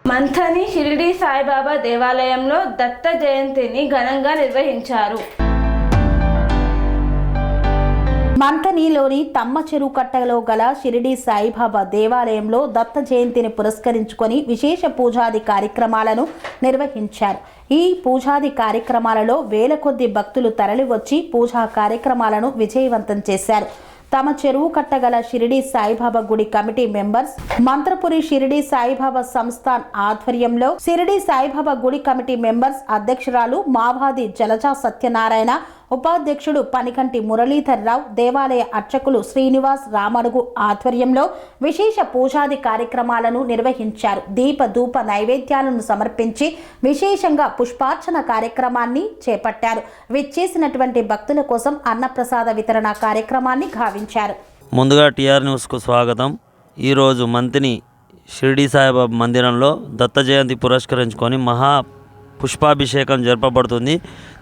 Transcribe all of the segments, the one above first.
మంథని షిరిడి సాయిబాబా దేవాలయంలో దత్త జయంతిని ఘనంగా నిర్వహించారు. మంథనిలోని తమ్మ చెరువు కట్టలో గల షిరిడి సాయిబాబా దేవాలయంలో దత్త జయంతిని పురస్కరించుకొని విశేష పూజాది కార్యక్రమాలను నిర్వహించారు. ఈ పూజాది కార్యక్రమాలలో వేల కొద్ది భక్తులు తరలివచ్చి పూజా కార్యక్రమాలను విజయవంతం చేశారు. తమ చెరువు కట్టగల షిరిడి సాయిబాబా గుడి కమిటీ మెంబర్స్, మంత్రపురి షిరిడి సాయిబాబా సంస్థాన్ ఆధ్వర్యంలో షిరిడి సాయిబాబా గుడి కమిటీ మెంబర్స్ అధ్యక్షురాలు మావాది జలజా సత్యనారాయణ, ఉపాధ్యక్షుడు పనికంటి మురళీధర్ రావు, దేవాలయ అర్చకులు శ్రీనివాస్ రామడుగు ఆధ్వర్యంలో విశేష పూజాది కార్యక్రమాలను నిర్వహించారు. దీప ధూప నైవేద్యాలను సమర్పించి విశేషంగా పుష్పార్చన కార్యక్రమాన్ని చేపట్టారు. విచ్చేసినటువంటి భక్తుల కోసం అన్నప్రసాద వితరణ కార్యక్రమాన్ని గావించారు. ముందుగా టిఆర్ న్యూస్కు స్వాగతం. ఈరోజు మంతిని షిరిడి సాయిబాబా మందిరంలో దత్త జయంతి పురస్కరించుకొని మహా పుష్పాభిషేకం జరపబడుతుంది.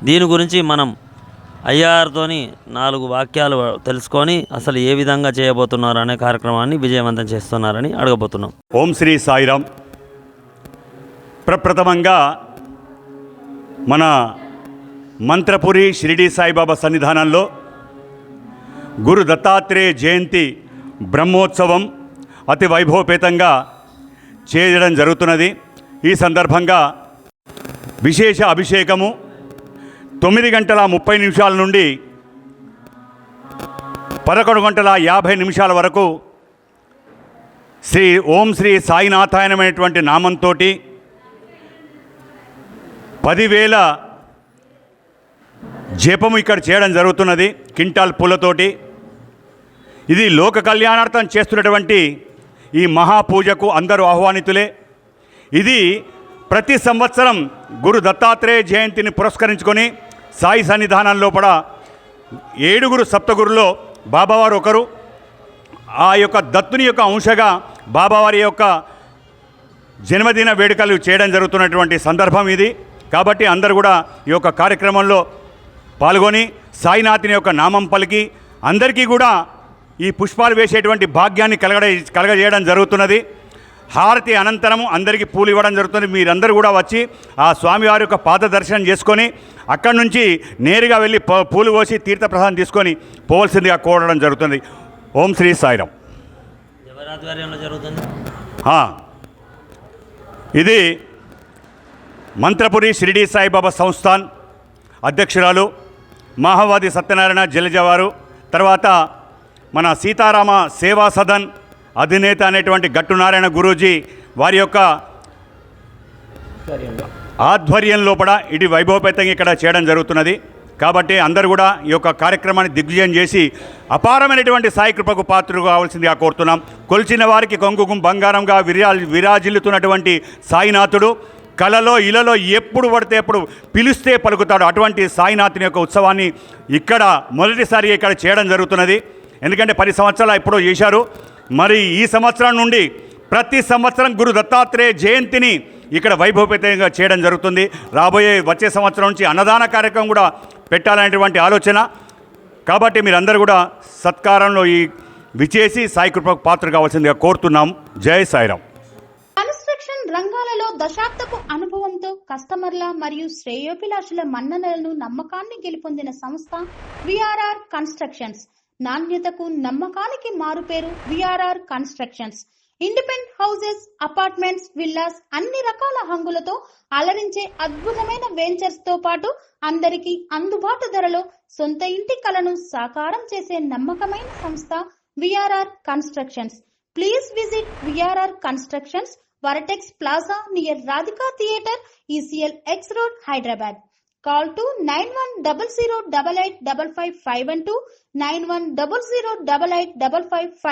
దీని గురించి మనం అయ్యారుతోని 4 వాక్యాలు తెలుసుకొని అసలు ఏ విధంగా చేయబోతున్నారు అనే కార్యక్రమాన్ని విజయవంతం చేస్తున్నారని అడగబోతున్నాం. ఓం శ్రీ సాయిరామ్. ప్రప్రథమంగా మన మంత్రపురి షిరిడి సాయిబాబా సన్నిధానంలో గురు దత్తాత్రేయ జయంతి బ్రహ్మోత్సవం అతి వైభవపేతంగా చేయడం జరుగుతున్నది. ఈ సందర్భంగా విశేష అభిషేకము 9:30 నుండి 11:50 వరకు ఓం శ్రీ సాయినాథాయనమైనటువంటి నామంతో 10,000 జపము ఇక్కడ చేయడం జరుగుతున్నది. క్వింటాల్ పూలతోటి ఇది లోక కళ్యాణార్థం చేస్తున్నటువంటి ఈ మహాపూజకు అందరూ ఆహ్వానితులే. ఇది ప్రతి సంవత్సరం గురు దత్తాత్రేయ జయంతిని పురస్కరించుకొని సాయి సన్నిధానంలో కూడా 7 సప్తగురులో బాబావారు ఒకరు. ఆ యొక్క దత్తుని యొక్క అంశగా బాబావారి యొక్క జన్మదిన వేడుకలు చేయడం జరుగుతున్నటువంటి సందర్భం ఇది. కాబట్టి అందరూ కూడా ఈ యొక్క కార్యక్రమంలో పాల్గొని సాయినాథుని యొక్క నామం పలికి అందరికీ కూడా ఈ పుష్పాలు వేసేటువంటి భాగ్యాన్ని కలగజేయడం జరుగుతున్నది. హారతి అనంతరము అందరికీ పూలు ఇవ్వడం జరుగుతుంది. మీరందరూ కూడా వచ్చి ఆ స్వామివారి యొక్క పాద దర్శనం చేసుకొని అక్కడి నుంచి నేరుగా వెళ్ళి పూలు పోసి తీర్థప్రసాదం తీసుకొని పోవలసిందిగా కోరడం జరుగుతుంది. ఓం శ్రీ సాయిరామ్. ఎవరి ఆధ్వర్యంలో జరుగుతుంది? ఇది మంత్రపురి షిరిడి సాయిబాబా సంస్థాన్ అధ్యక్షురాలు మాహవాది సత్యనారాయణ జలజవారు, తర్వాత మన సీతారామ సేవా సదన్ అధినేత అనేటువంటి గట్టు నారాయణ గురూజీ వారి యొక్క ఆధ్వర్యంలో కూడా ఇది వైభవపేతంగా ఇక్కడ చేయడం జరుగుతున్నది. కాబట్టి అందరూ కూడా ఈ యొక్క కార్యక్రమాన్ని దిగ్విజయం చేసి అపారమైనటువంటి సాయి కృపకు పాత్రలు కావాల్సిందిగా కోరుతున్నాం. కొలిచిన వారికి కొంగు బంగారంగా విరాజిల్లుతున్నటువంటి సాయినాథుడు కలలో ఇలలో ఎప్పుడు పడితే ఎప్పుడు పిలిస్తే పలుకుతాడు. అటువంటి సాయినాథుని యొక్క ఉత్సవాన్ని ఇక్కడ మొదటిసారి ఇక్కడ చేయడం జరుగుతున్నది. ఎందుకంటే 10 సంవత్సరాలు ఎప్పుడో చేశారు. మరి ఈ సంవత్సరం నుండి ప్రతి సంవత్సరం గురు దత్తాత్రేయ జయంతిని ఇక్కడ వైభవపేతంగా చేయడం జరుగుతుంది. వచ్చే సంవత్సరం నుంచి అన్నదాన కార్యక్రమం కూడా పెట్టాలనేటువంటి ఆలోచన. కాబట్టి మీరందరూ కూడా సత్కారంలో ఈ విచేసి సాయి కృపకు పాత్ర కావాల్సిందిగా కోరుతున్నాం. జై సాయిరామ్. కన్స్ట్రక్షన్ రంగాలలో దశాబ్దపు అనుభవంతో కస్టమర్ల మరియు శ్రేయోభిలాషుల మన్ననలను నమ్మకాన్ని గెలుపొందిన సంస్థ విఆర్ఆర్ కన్స్ట్రక్షన్స్. నాణ్యతకు నమ్మకానికి మారుపేరు VRR constructions. Independent houses, apartments, villas అన్ని రకాల హంగులతో అలరించే అద్భుతమైన వెంచర్స్ తో పాటు అందరికీ అందుబాటు ధరలో సొంత ఇంటి కలను సాకారం చేసే నమ్మకమైన సంస్థ VRR constructions. Please visit VRR constructions, వరటెక్స్ plaza near Radhika theatre, ECL X Road, Hyderabad. Call to 910088555512, 9100885559.